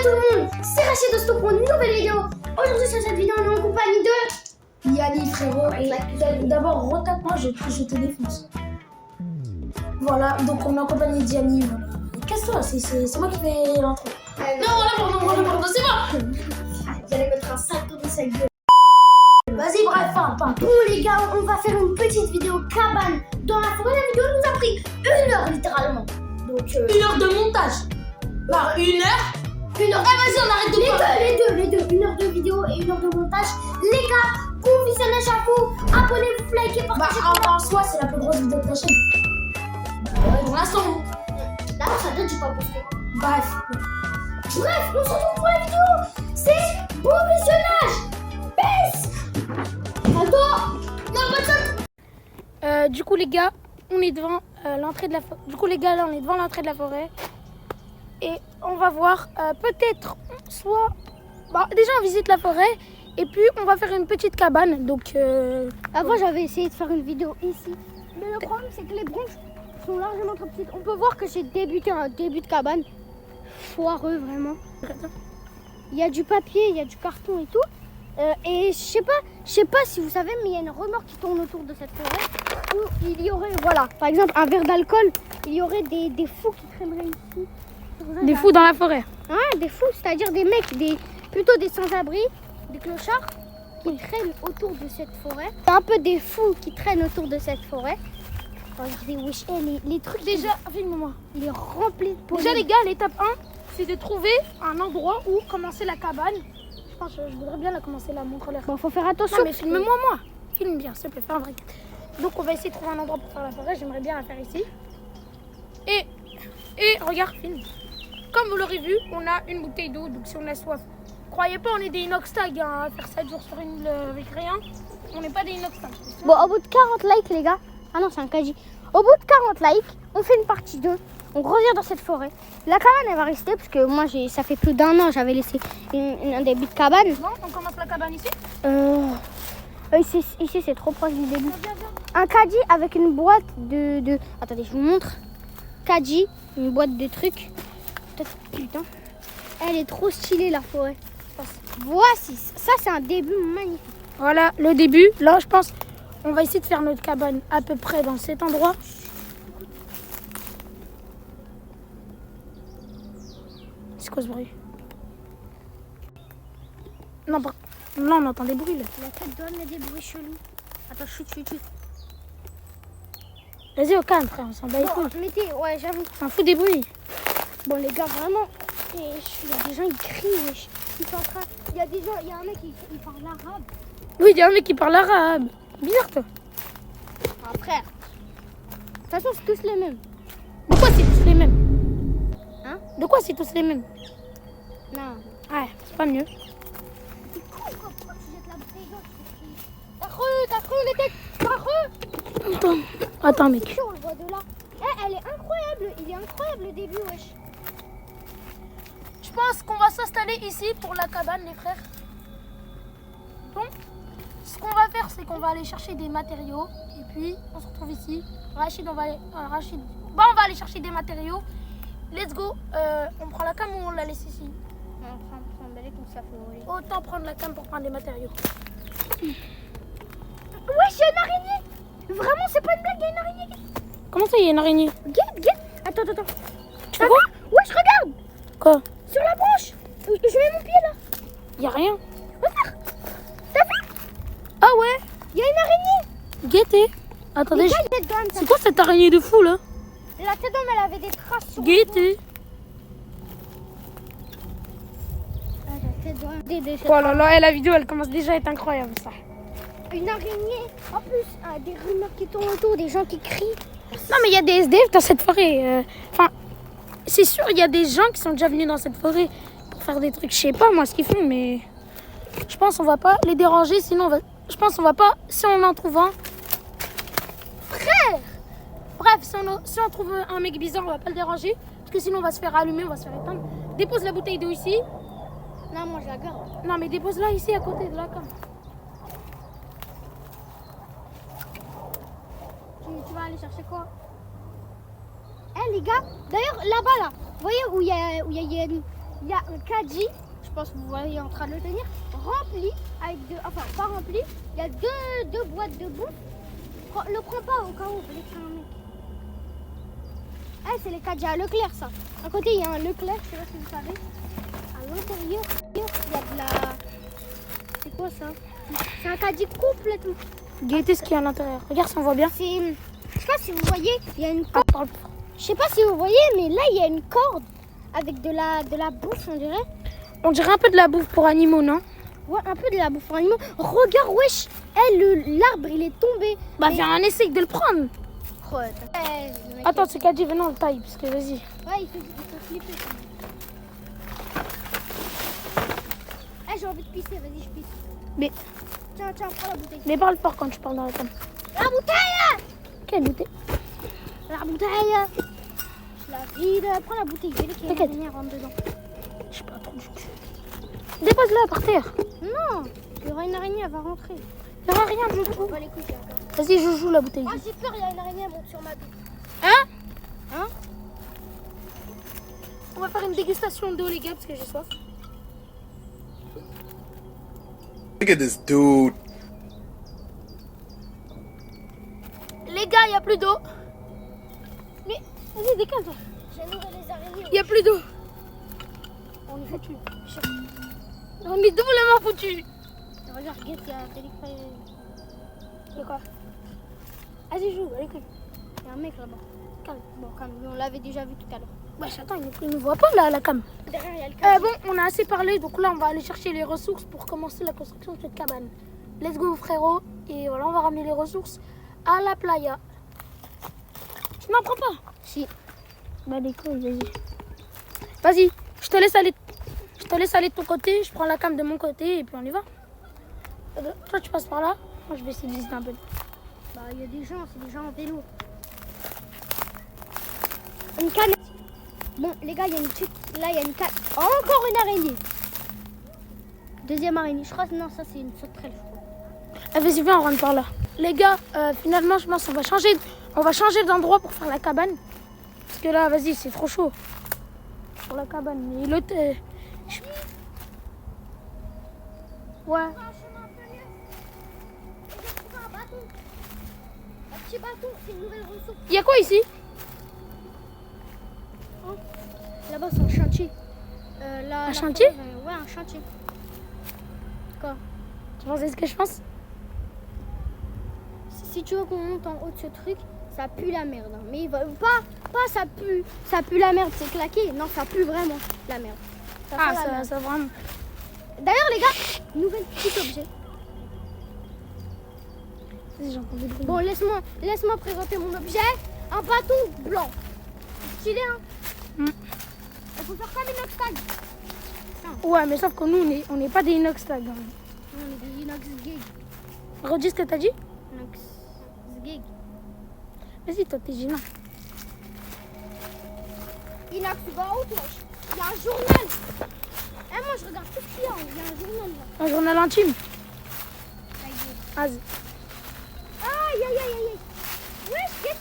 tout le monde, c'est Rachid Dosto pour une nouvelle vidéo. Aujourd'hui sur cette vidéo on est en compagnie de Yannick frérot, et d'abord retape-moi, je te défonce. Voilà, donc on est en compagnie de Yannick, voilà. Casse-toi, c'est moi qui fais l'intro. Non, Pardon, c'est moi. J'allais mettre un sac dans sa gueule. Vas-y, bref, fin. Bon les gars, on va faire une petite vidéo cabane dans la forêt. La vidéo nous a pris 1 heure littéralement. Donc 1 heure de montage. Bah, 1 heure. 1 heure. Vas-y, on arrête de Les deux. 1 heure de vidéo et 1 heure de montage. Les gars, bon visionnage à vous. Abonnez-vous, likez, partagez. En soi, c'est la plus grosse vidéo de ta chaîne. Pour l'instant. Là, ça date, j'ai pas posté. Bref, on se retrouve pour la vidéo. C'est bon visionnage. Peace. Du coup les gars, on est devant l'entrée de la forêt. Du coup les gars, là on est devant l'entrée de la forêt. Et on va voir peut-être soit... déjà on visite la forêt et puis on va faire une petite cabane. Donc Avant j'avais essayé de faire une vidéo ici. Mais le problème c'est que les branches sont largement trop petites. On peut voir que j'ai débuté un début de cabane. Foireux vraiment. Il y a du papier, il y a du carton et tout. Et je sais pas si vous savez, mais il y a une remorque qui tourne autour de cette forêt où il y aurait, voilà, par exemple un verre d'alcool, il y aurait des fous qui traîneraient ici. des fous dans la forêt. Ouais, des fous, c'est-à-dire des mecs, plutôt des sans-abri, des clochards qui traînent autour de cette forêt. C'est un peu des fous qui traînent autour de cette forêt. Regardez, wesh, les trucs, Déjà, filme-moi. il est rempli de pollen. Déjà les gars, l'étape 1, c'est de trouver un endroit où commencer la cabane. Je pense que je voudrais bien la commencer là, montre-leur. Bon, faut faire attention. Non mais filme-moi moi. Filme bien, s'il te plaît, fais un vrai. Donc on va essayer de trouver un endroit pour faire la forêt. J'aimerais bien la faire ici. Et regarde, filme. Comme vous l'aurez vu, on a une bouteille d'eau. Donc si on a soif, croyez pas, on est des inoxtag à faire 7 jours sur une avec rien. On n'est pas des inoxtag. Bon, au bout de 40 likes, les gars. Ah non, c'est un KJ. Au bout de 40 likes, on fait une partie 2. On revient dans cette forêt. La cabane, elle va rester parce que moi, ça fait plus d'1 an, j'avais laissé un début de cabane. Bon, on commence la cabane ici. Ici, c'est trop proche du début. Un caddie avec une boîte de... Attendez, je vous montre. Caddie, une boîte de trucs. Putain. Elle est trop stylée, la forêt. Voici, ça, c'est un début magnifique. Voilà le début. Là, je pense, on va essayer de faire notre cabane à peu près dans cet endroit. C'est quoi ce bruit? Non, on entend des bruits là. La tête donne des bruits chelous. Attends, chut. Vas-y, au calme, frère, on s'en bat les couilles. Bon, mettez, ouais, j'avoue. On s'en fout des bruits. Bon, les gars, vraiment, il y a des gens, ils crient, wesh. Ils sont en train... Il y a des gens, il y a un mec qui parle arabe. Oui, il y a un mec qui parle arabe. Bizarre, toi. Ah, frère. De toute façon, c'est tous les mêmes. De quoi c'est tous les mêmes? Hein? De quoi c'est tous les mêmes? Non. Ouais, c'est pas mieux. C'est con, quoi. Pourquoi tu jettes la bouteille d'eau? T'as cru, les têtes. T'as cru? Attends, mec. On le voit de là. Elle est incroyable. Il est incroyable, le début, wesh. Je pense qu'on va s'installer ici pour la cabane, les frères. Bon, ce qu'on va faire, c'est qu'on va aller chercher des matériaux. Et puis, on se retrouve ici. Rachid, on va aller chercher des matériaux. Let's go. On prend la cam ou on la laisse ici? On prend balai comme ça, faut... Autant prendre la cam pour prendre des matériaux. Wesh, il y a une araignée. Vraiment, c'est pas une blague, il y a une araignée. Comment ça, il y a une araignée? Guette. Attends. Tu vois? Wesh, regarde. Quoi? Sur la branche. Je mets mon pied là. Il y a rien. Regarde. T'as vu? Ah ouais? Il y a une araignée. Guettez. Attendez, Les gars, il y a dedans, ça. c'est quoi cette araignée de fou là? La tête d'homme, elle avait des traces sur Guettez. la tête d'homme. Oh là là, la vidéo elle commence déjà à être incroyable ça. Une araignée. En plus, des rumeurs qui tournent autour, des gens qui crient. Non mais il y a des SDF dans cette forêt. Enfin, c'est sûr, il y a des gens qui sont déjà venus dans cette forêt pour faire des trucs. Je sais pas moi ce qu'ils font, mais je pense qu'on va pas les déranger. Sinon, je pense qu'on va pas. Si on en trouve un, frère. Bref, si on trouve un mec bizarre, on va pas le déranger parce que sinon on va se faire allumer, on va se faire éteindre. Dépose la bouteille d'eau ici. Non, moi je la garde. Non mais dépose-la ici à côté de la cam. Tu vas aller chercher quoi? Eh les gars, d'ailleurs là-bas là, vous voyez où il y a il y a un caddie, je pense que vous voyez en train de le tenir, rempli avec deux, enfin pas rempli, il y a deux boîtes de bouffe. Le prends pas au cas où, vous voulez faire un mec. Ah, c'est les caddies à Leclerc, ça. À côté, il y a un Leclerc, je sais pas si vous savez. À l'intérieur, il y a de la... C'est quoi ça? C'est un caddie complètement. Gaieté, ce qu'il y a à l'intérieur. Regarde si on voit bien. C'est... Je sais pas si vous voyez, il y a une Ah, corde. parle. Je sais pas si vous voyez, mais là, il y a une corde avec de la bouffe, on dirait. On dirait un peu de la bouffe pour animaux, non? Ouais, un peu de la bouffe pour animaux. Regarde, wesh, l'arbre, il est tombé. Bah Mais- viens, on essaye de le prendre. Oh, le mec, Attends, c'est Kadji, venons, on le taille, parce que vas-y. Ouais, il fait flipper. Eh, j'ai envie de pisser, vas-y, je pisse. Mais, Tiens, prends la bouteille. mais parle fort quand tu parles dans la cam. La bouteille! Quelle bouteille? La bouteille! Je la vide. Prends la bouteille, je vais qu'il y a une T'inquiète. araignée, rentre dedans. Je sais pas trop du cul. Dépose-la par terre. Non, il y aura une araignée, elle va rentrer. Il n'y aura rien du tout. Pas les couilles, d'accord. Vas-y, je joue la bouteille. Ah, j'ai peur, il y a une araignée, elle monte sur ma bite. Hein? Hein? On va faire une dégustation d'eau, les gars, parce que j'ai soif. Look at this dude. Les gars, il n'y a plus d'eau. Mais, vas-y, décale-toi. J'ai nourri les araignées. Il n'y a plus d'eau. On est foutu. On est doublement foutus. Regarde, il y a un téléphone. De quoi? Vas-y, joue, allez, cool. Il y a un mec là-bas. Calme. Bon, calme, on l'avait déjà vu tout à l'heure. Bah, attends, il ne voit pas là, la cam. Derrière, il y a le caddie. Bon, on a assez parlé, donc là, on va aller chercher les ressources pour commencer la construction de cette cabane. Let's go, frérot. Et voilà, on va ramener les ressources à la playa. Tu n'en prends pas? Si. Bah, les couilles, vas-y. Vas-y, je te laisse aller. Je te laisse aller de ton côté, je prends la cam de mon côté et puis on y va. Toi, tu passes par là. Moi, je vais essayer de visiter un peu. Bah, il y a des gens, c'est des gens en vélo. Une canne. Bon, les gars, il y a une petite. Là, il y a une canne. Encore une araignée. Deuxième araignée. Je crois que non, ça, c'est une sauterelle, je crois. Ah, vas-y, viens, on rentre par là. Les gars, finalement, je pense qu'on va changer d'endroit pour faire la cabane. Parce que là, vas-y, c'est trop chaud. Pour la cabane. Mais l'autre. Ouais. Un chemin un peu mieux. J'ai trouvé un bâton. Un petit bâton, c'est une nouvelle ressource. Il y a quoi ici? Là-bas, c'est un chantier. Là, Un la chantier? forêt, ouais, un chantier. Quoi? Tu penses ce que je pense? Si tu veux qu'on monte en haut de ce truc, ça pue la merde. Hein. Mais il va pas ça pue la merde, c'est claqué. Non, ça pue vraiment la merde. Ça Ah, sent la merde. ça vraiment. D'ailleurs, les gars, nouvelle petit objet. Vas-y, j'entends des bruits. Bon, laisse-moi présenter mon objet. Un bâton blanc. Stylé, hein? Mm. Il faut faire comme inox tag. Ouais, mais sauf que nous, on n'est pas des inox tag. Hein. On est des inox gig. Redis ce que t'as dit? Inox gig. Vas-y, toi, t'es gênant. Inox, tu vas où, toi? Il y a un journal. Eh, moi, je regarde tout ce qu'il y a. Il y a un journal, là. Un journal intime. Vas-y. Aïe, aïe, aïe, aïe. Ouais, viens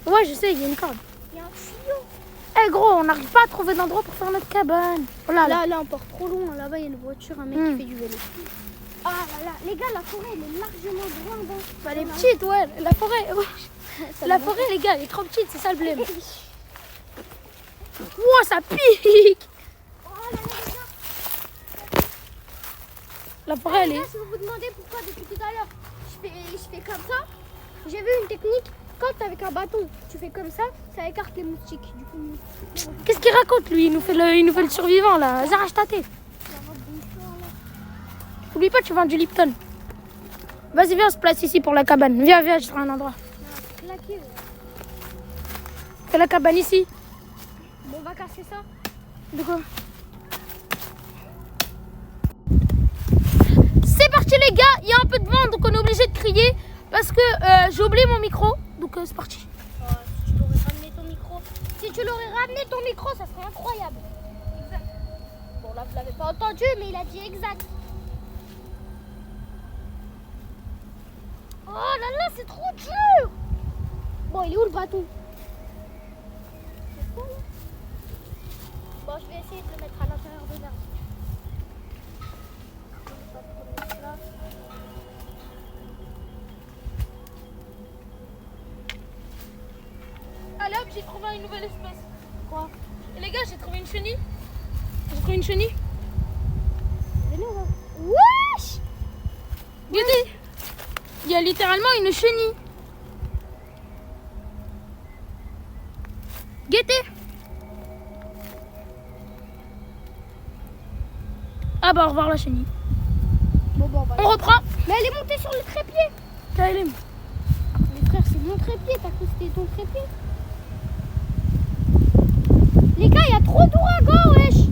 voir. Ouais, je sais, il y a une corde. Il y a un tuyau. Eh gros, on n'arrive pas à trouver d'endroit pour faire notre cabane. Oh là là. Là, on part trop loin. Là-bas, il y a une voiture, un mec qui fait du vélo. Ah là là, les gars, la forêt, elle est largement grande. Hein. Bah, elle est petite, ouais. La forêt, ouais. La forêt, les gars, elle est trop petite, c'est ça le blême. Ouah, ça pique. Oh là là, les gars. La forêt, elle Les est... gars, si vous vous demandez pourquoi depuis tout à l'heure, je fais comme ça, j'ai vu une technique. Quand avec un bâton, tu fais comme ça écarte les moustiques. Du coup, Qu'est-ce qu'il raconte, lui? Il nous fait le survivant, là. Vas-y, arrache ta tête. Oublie pas, tu vends du Lipton. Vas-y, viens, on se place ici pour la cabane. Viens, je trouve un endroit. c'est claqué. Ouais. Fais la cabane ici. Bon, on va casser ça. De quoi? C'est parti, les gars. Il y a un peu de vent, donc on est obligé de crier parce que j'ai oublié mon micro. Donc c'est parti. Oh, si tu l'aurais ramené ton micro. Si tu l'aurais ramené ton micro, ça serait incroyable. Exact. Bon, là, vous l'avez pas entendu, mais il a dit exact. Oh là là, c'est trop dur. Bon, il est où le bâton? essayer de le mettre à l'intérieur de l'herbe. Allez hop, j'ai trouvé une nouvelle espèce. Quoi? Et les gars, j'ai trouvé une chenille. J'ai trouvé une chenille. Venez, on va. Wesh! Regardez. Il y a littéralement une chenille. Guettez. Ah bah au revoir la chenille. Bon, on va. On reprend. Mais elle est montée sur le trépied. Là, elle est. Mais frère, c'est mon trépied. T'as cru que c'était ton trépied? Les gars, il y a trop d'ouragans, wesh.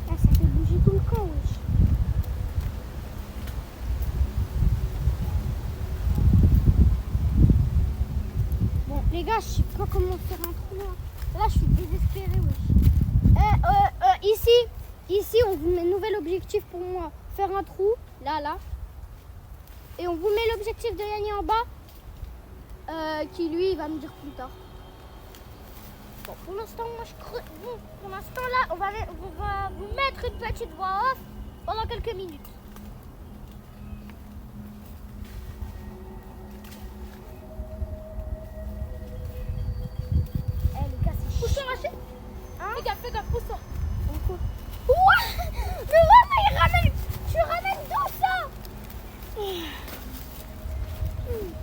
Ah, ça fait bouger tout le camp, wesh. Bon, les gars, je sais pas comment faire un trou là. Là, je suis désespérée, wesh. Ici, on vous met un nouvel objectif pour moi. Faire un trou, là. Et on vous met l'objectif de Yanni en bas, qui lui, il va me dire plus tard. Bon, pour l'instant, moi, je creuse. Bon, pour l'instant, là, on va vous mettre une petite voix off pendant quelques minutes. Eh, les gars, c'est Pousse-toi, chaud. Rachid. Hein? Fais gaffe, pousse-toi. Ouais! Mais voilà, il ramène. Tu ramènes d'où ça?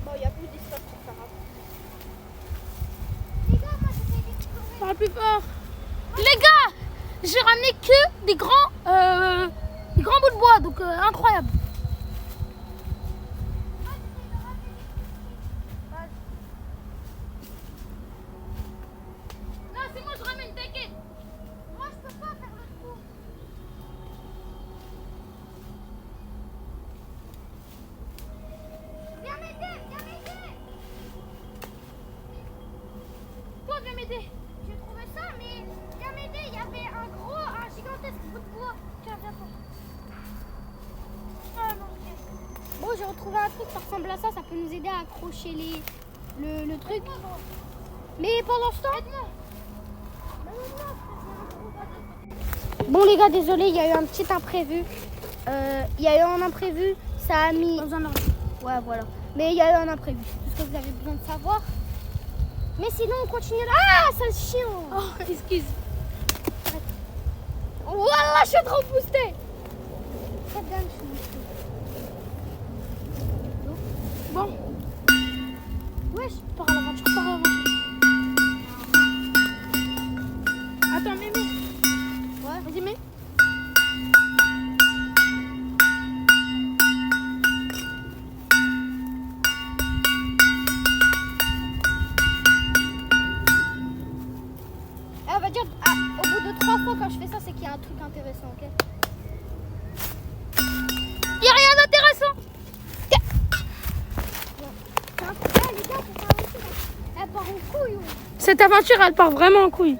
Bon, il n'y a plus d'espace pour faire un. Les gars, moi, j'essaie d'explorer. Parle plus fort. Les gars, j'ai ramené que des grands bouts de bois, donc incroyable. Non, c'est moi, je ramène, t'inquiète. Moi, je peux pas faire le trou. Viens m'aider, viens m'aider. Toi, viens m'aider. J'ai trouvé ça, mais viens m'aider. Il y avait un gigantesque bout de bois. Tiens, viens toi. Ah non, ok. Bon, j'ai retrouvé un truc, ça ressemble à ça. Ça peut nous aider à accrocher le truc. Mais pendant ce temps... Bon les gars, désolé, il y a eu un petit imprévu. Ça a mis... Dans un ordre. Ouais, voilà. Mais il y a eu un imprévu, c'est tout ce que vous avez besoin de savoir. Mais sinon, on continue là. Ah, sale chien. Oh, excuse. Voilà, je suis trop boostée. Faites bien, je suis boostée. Bon, Wesh. pars à l'aventure, pars à l'aventure. Attends, Mémé. Ouais. Vas-y, mets. On va dire, au bout de 3 fois quand je fais ça, c'est qu'il y a un truc intéressant, ok? Y a rien d'intéressant. Les gars, faut pas arrêter, là. Elle part en couille, ouais. Cette aventure, elle part vraiment en couille.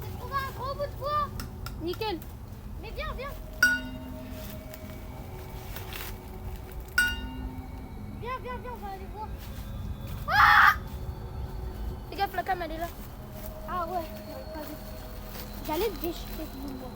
J'ai trouvé un gros bout de bois. Nickel. Mais viens, viens. Viens, on va aller voir. Fais gaffe, la cam, elle est là. Ah ouais, j'avais pas vu. J'allais te déchirer ce bout de bois.